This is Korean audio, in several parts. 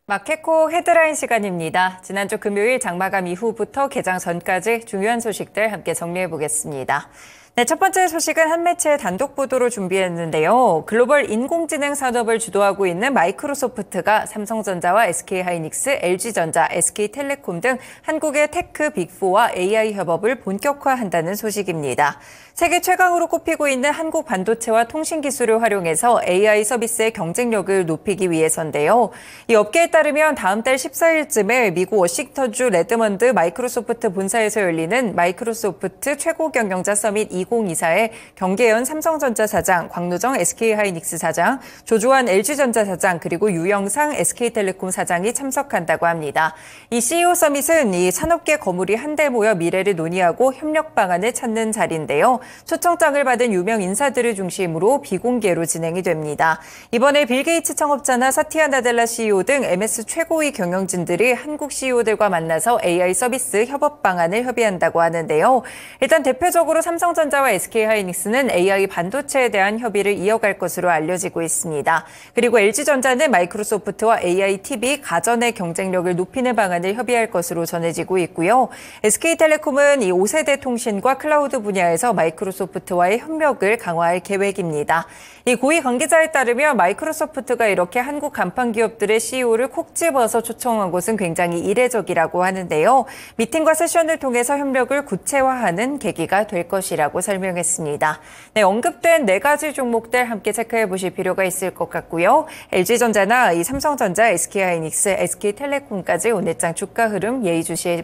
마케코 헤드라인 시간입니다. 지난주 금요일 장마감 이후부터 개장 전까지 중요한 소식들 함께 정리해 보겠습니다. 네, 첫 번째 소식은 한 매체의 단독 보도로 준비했는데요. 글로벌 인공지능 산업을 주도하고 있는 마이크로소프트가 삼성전자와 SK하이닉스, LG전자, SK텔레콤 등 한국의 테크 빅4와 AI 협업을 본격화한다는 소식입니다. 세계 최강으로 꼽히고 있는 한국 반도체와 통신 기술을 활용해서 AI 서비스의 경쟁력을 높이기 위해서인데요. 이 업계에 따르면 다음 달 14일쯤에 미국 워싱턴주 레드먼드 마이크로소프트 본사에서 열리는 마이크로소프트 최고 경영자 서밋 2024에 경계연 삼성전자 사장, 광누정 SK하이닉스 사장, 조주환 LG전자 사장, 그리고 유영상 SK텔레콤 사장이 참석한다고 합니다. 이 CEO 서밋은 이 산업계 거물이 한데 모여 미래를 논의하고 협력 방안을 찾는 자리인데요. 초청장을 받은 유명 인사들을 중심으로 비공개로 진행이 됩니다. 이번에 빌 게이츠 창업자나 사티아 나델라 CEO 등 MS 최고위 경영진들이 한국 CEO들과 만나서 AI 서비스 협업 방안을 협의한다고 하는데요. 일단 대표적으로 삼성전자와 SK하이닉스는 AI 반도체에 대한 협의를 이어갈 것으로 알려지고 있습니다. 그리고 LG전자는 마이크로소프트와 AI TV 가전의 경쟁력을 높이는 방안을 협의할 것으로 전해지고 있고요. SK텔레콤은 이 5세대 통신과 클라우드 분야에서 마이크로소프트와의 협력을 강화할 계획입니다. 이 고위 관계자에 따르면 마이크로소프트가 이렇게 한국 간판 기업들의 CEO를 콕 집어서 초청한 것은 굉장히 이례적이라고 하는데요. 미팅과 세션을 통해서 협력을 구체화하는 계기가 될 것이라고 설명했습니다. 네, 언급된 4가지 종목들 함께 체크해 보실 필요가 있을 것 같고요. LG전자나 이 삼성전자, SK하이닉스, SK텔레콤까지 오늘장 주가 흐름 예의주시해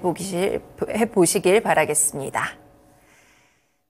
보시길 바라겠습니다.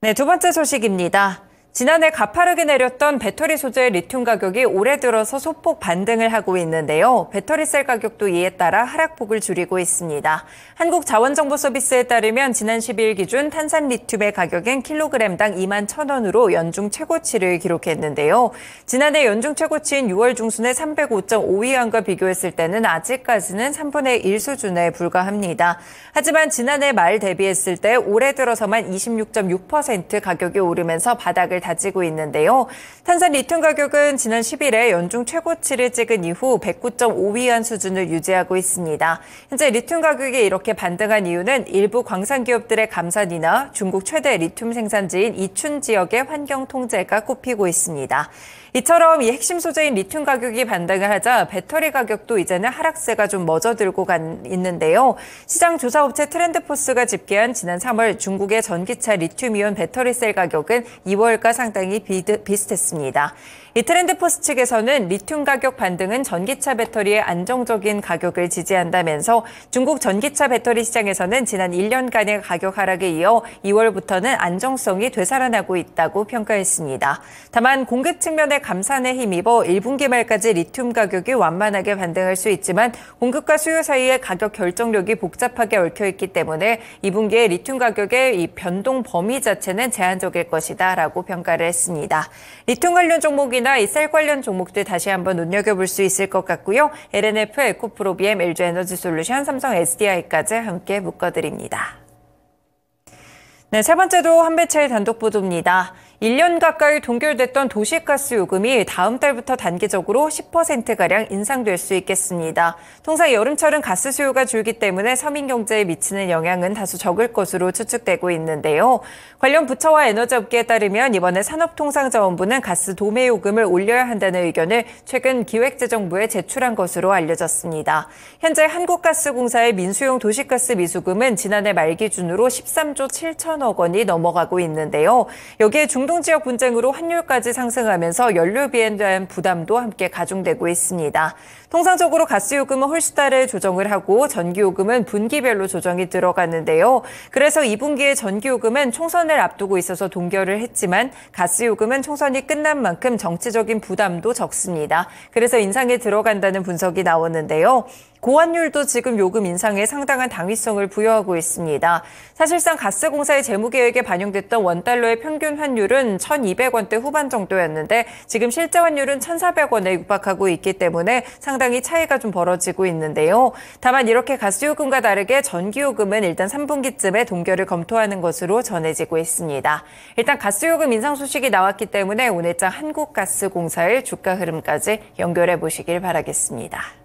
네, 두 번째 소식입니다. 지난해 가파르게 내렸던 배터리 소재 리튬 가격이 올해 들어서 소폭 반등을 하고 있는데요. 배터리셀 가격도 이에 따라 하락폭을 줄이고 있습니다. 한국자원정보서비스에 따르면 지난 10일 기준 탄산 리튬의 가격은 킬로그램당 21,000원으로 연중 최고치를 기록했는데요. 지난해 연중 최고치인 6월 중순의 305.5위안과 비교했을 때는 아직까지는 3분의 1 수준에 불과합니다. 하지만 지난해 말 대비했을 때 올해 들어서만 26.6% 가격이 오르면서 바닥을 다지고 있는데요. 탄산 리튬 가격은 지난 10일에 연중 최고치를 찍은 이후 109.5위안 수준을 유지하고 있습니다. 현재 리튬 가격이 이렇게 반등한 이유는 일부 광산 기업들의 감산이나 중국 최대 리튬 생산지인 이춘 지역의 환경 통제가 꼽히고 있습니다. 이처럼 이 핵심 소재인 리튬 가격이 반등을 하자 배터리 가격도 이제는 하락세가 좀 멎어들고 있는데요. 시장 조사업체 트렌드포스가 집계한 지난 3월 중국의 전기차 리튬이온 배터리셀 가격은 2월과 상당히 비슷했습니다. 이 트렌드포스 측에서는 리튬 가격 반등은 전기차 배터리의 안정적인 가격을 지지한다면서 중국 전기차 배터리 시장에서는 지난 1년간의 가격 하락에 이어 2월부터는 안정성이 되살아나고 있다고 평가했습니다. 다만 공급 측면의 감산에 힘입어 1분기 말까지 리튬 가격이 완만하게 반등할 수 있지만 공급과 수요 사이의 가격 결정력이 복잡하게 얽혀있기 때문에 2분기에 리튬 가격의 이 변동 범위 자체는 제한적일 것이다라고 평가를 했습니다. 리튬 관련 종목이나 이 셀 관련 종목들 다시 한번 눈여겨볼 수 있을 것 같고요. LNF, 에코프로비엠, LG에너지솔루션, 삼성 SDI까지 함께 묶어드립니다. 네, 세 번째도 한 매체의 단독 보도입니다. 1년 가까이 동결됐던 도시가스 요금이 다음 달부터 단기적으로 10%가량 인상될 수 있겠습니다. 통상 여름철은 가스 수요가 줄기 때문에 서민 경제에 미치는 영향은 다소 적을 것으로 추측되고 있는데요. 관련 부처와 에너지업계에 따르면 이번에 산업통상자원부는 가스 도매 요금을 올려야 한다는 의견을 최근 기획재정부에 제출한 것으로 알려졌습니다. 현재 한국가스공사의 민수용 도시가스 미수금은 지난해 말 기준으로 13조 7천억 원이 넘어가고 있는데요. 여기에 중동 지역 분쟁으로 환율까지 상승하면서 연료비에 대한 부담도 함께 가중되고 있습니다. 통상적으로 가스요금은 홀수달에 조정을 하고 전기요금은 분기별로 조정이 들어갔는데요. 그래서 2분기에 전기요금은 총선을 앞두고 있어서 동결을 했지만 가스요금은 총선이 끝난 만큼 정치적인 부담도 적습니다. 그래서 인상에 들어간다는 분석이 나오는데요. 고환율도 지금 요금 인상에 상당한 당위성을 부여하고 있습니다. 사실상 가스공사의 재무계획에 반영됐던 원달러의 평균 환율은 1,200원대 후반 정도였는데 지금 실제 환율은 1,400원에 육박하고 있기 때문에 상당히 차이가 좀 벌어지고 있는데요. 다만 이렇게 가스요금과 다르게 전기요금은 일단 3분기쯤에 동결을 검토하는 것으로 전해지고 있습니다. 일단 가스요금 인상 소식이 나왔기 때문에 오늘장 한국가스공사의 주가 흐름까지 연결해 보시길 바라겠습니다.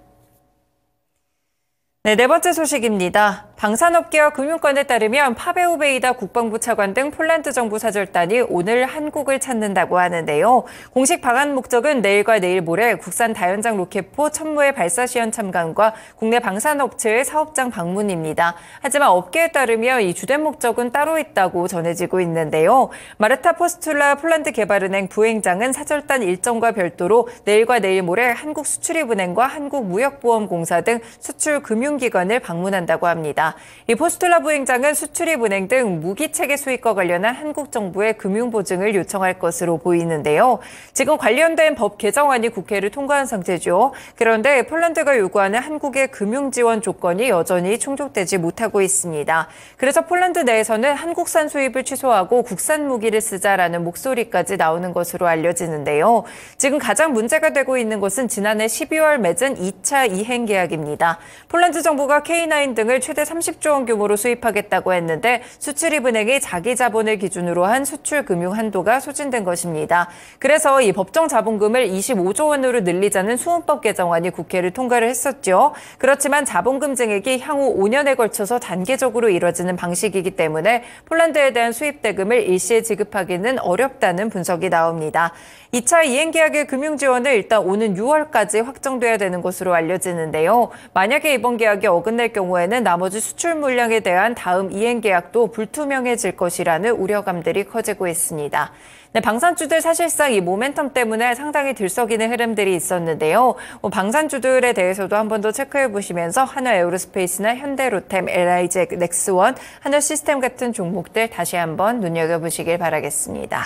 네 번째 소식입니다. 방산업계와 금융권에 따르면 파베오 베이다 국방부 차관 등 폴란드 정부 사절단이 오늘 한국을 찾는다고 하는데요. 공식 방한 목적은 내일과 내일 모레 국산 다연장 로켓포 천무의 발사 시연 참관과 국내 방산업체의 사업장 방문입니다. 하지만 업계에 따르면 이 주된 목적은 따로 있다고 전해지고 있는데요. 마르타 포스툴라 폴란드 개발은행 부행장은 사절단 일정과 별도로 내일과 내일 모레 한국수출입은행과 한국무역보험공사 등 수출금융기관을 방문한다고 합니다. 이 포스툴라 부행장은 수출입은행 등 무기체계 수입과 관련한 한국 정부의 금융보증을 요청할 것으로 보이는데요. 지금 관련된 법 개정안이 국회를 통과한 상태죠. 그런데 폴란드가 요구하는 한국의 금융지원 조건이 여전히 충족되지 못하고 있습니다. 그래서 폴란드 내에서는 한국산 수입을 취소하고 국산 무기를 쓰자라는 목소리까지 나오는 것으로 알려지는데요. 지금 가장 문제가 되고 있는 것은 지난해 12월 맺은 2차 이행 계약입니다. 폴란드 정부가 K9 등을 최대 30조 원 규모로 수입하겠다고 했는데 수출입은행이 자기 자본을 기준으로 한 수출 금융 한도가 소진된 것입니다. 그래서 이 법정 자본금을 25조 원으로 늘리자는 수은법 개정안이 국회를 통과를 했었죠. 그렇지만 자본금 증액이 향후 5년에 걸쳐서 단계적으로 이뤄지는 방식이기 때문에 폴란드에 대한 수입 대금을 일시에 지급하기는 어렵다는 분석이 나옵니다. 2차 이행 계약의 금융 지원은 일단 오는 6월까지 확정돼야 되는 것으로 알려지는데요. 만약에 이번 계약이 어긋날 경우에는 나머지 수출 물량에 대한 다음 이행 계약도 불투명해질 것이라는 우려감들이 커지고 있습니다. 네, 방산주들 사실상 이 모멘텀 때문에 상당히 들썩이는 흐름들이 있었는데요. 방산주들에 대해서도 한 번 더 체크해 보시면서 한화에어로스페이스나 현대로템, LIG, 넥스원, 한화시스템 같은 종목들 다시 한번 눈여겨보시길 바라겠습니다.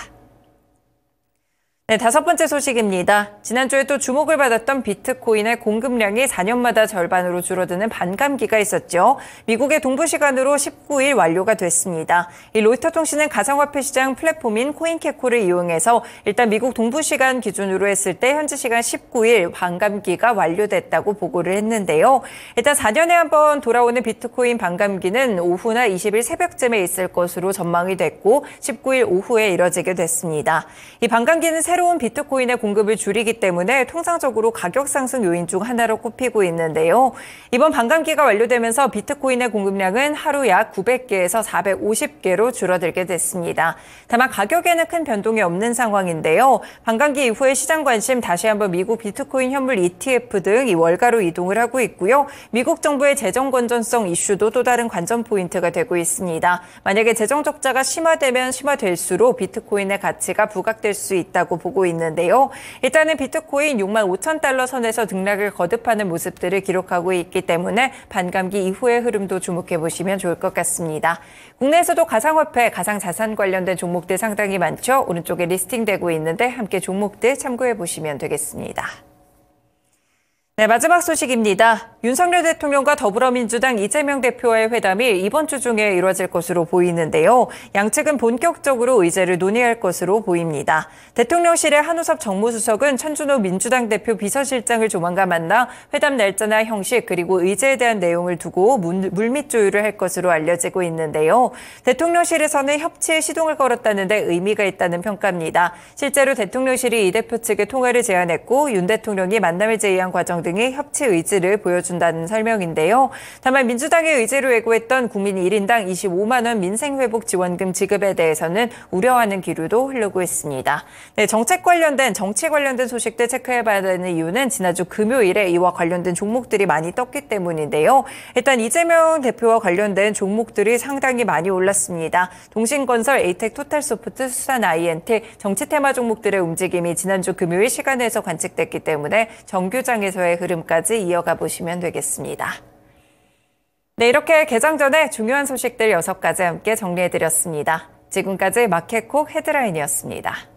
네, 다섯 번째 소식입니다. 지난주에 또 주목을 받았던 비트코인의 공급량이 4년마다 절반으로 줄어드는 반감기가 있었죠. 미국의 동부 시간으로 19일 완료가 됐습니다. 이 로이터 통신은 가상화폐 시장 플랫폼인 코인케코를 이용해서 일단 미국 동부 시간 기준으로 했을 때 현지 시간 19일 반감기가 완료됐다고 보고를 했는데요. 일단 4년에 한 번 돌아오는 비트코인 반감기는 오후나 20일 새벽쯤에 있을 것으로 전망이 됐고 19일 오후에 이뤄지게 됐습니다. 이 반감기는 새로운 비트코인의 공급을 줄이기 때문에 통상적으로 가격 상승 요인 중 하나로 꼽히고 있는데요. 이번 반감기가 완료되면서 비트코인의 공급량은 하루 약 900개에서 450개로 줄어들게 됐습니다. 다만 가격에는 큰 변동이 없는 상황인데요. 반감기 이후에 시장 관심 다시 한번 미국 비트코인 현물 ETF 등 이 월가로 이동을 하고 있고요. 미국 정부의 재정 건전성 이슈도 또 다른 관전 포인트가 되고 있습니다. 만약에 재정 적자가 심화되면 심화될수록 비트코인의 가치가 부각될 수 있다고 보고 있는데요. 일단은 비트코인 65,000달러 선에서 등락을 거듭하는 모습들을 기록하고 있기 때문에 반감기 이후의 흐름도 주목해 보시면 좋을 것 같습니다. 국내에서도 가상화폐, 가상자산 관련된 종목들 상당히 많죠. 오른쪽에 리스팅되고 있는데 함께 종목들 참고해 보시면 되겠습니다. 네, 마지막 소식입니다. 윤석열 대통령과 더불어민주당 이재명 대표와의 회담이 이번 주 중에 이뤄질 것으로 보이는데요. 양측은 본격적으로 의제를 논의할 것으로 보입니다. 대통령실의 한우섭 정무수석은 천준호 민주당 대표 비서실장을 조만간 만나 회담 날짜나 형식 그리고 의제에 대한 내용을 두고 물밑 조율을 할 것으로 알려지고 있는데요. 대통령실에서는 협치에 시동을 걸었다는 데 의미가 있다는 평가입니다. 실제로 대통령실이 이 대표 측에 통화를 제안했고 윤 대통령이 만남을 제의한 과정 등의 협치 의지를 보여준다는 설명인데요. 다만 민주당의 의지를 예고했던 국민 1인당 25만 원 민생회복 지원금 지급에 대해서는 우려하는 기류도 흐르고 있습니다. 네, 정치 관련된 소식들 체크해봐야 되는 이유는 지난주 금요일에 이와 관련된 종목들이 많이 떴기 때문인데요. 일단 이재명 대표와 관련된 종목들이 상당히 많이 올랐습니다. 동신건설, 에이텍, 토탈소프트, 수산 INT, 정치 테마 종목들의 움직임이 지난주 금요일 시간에서 관측됐기 때문에 정규장에서의 흐름까지 이어가 보시면 되겠습니다. 네, 이렇게 개장 전에 중요한 소식들 6가지 함께 정리해드렸습니다. 지금까지 마켓콕 헤드라인이었습니다.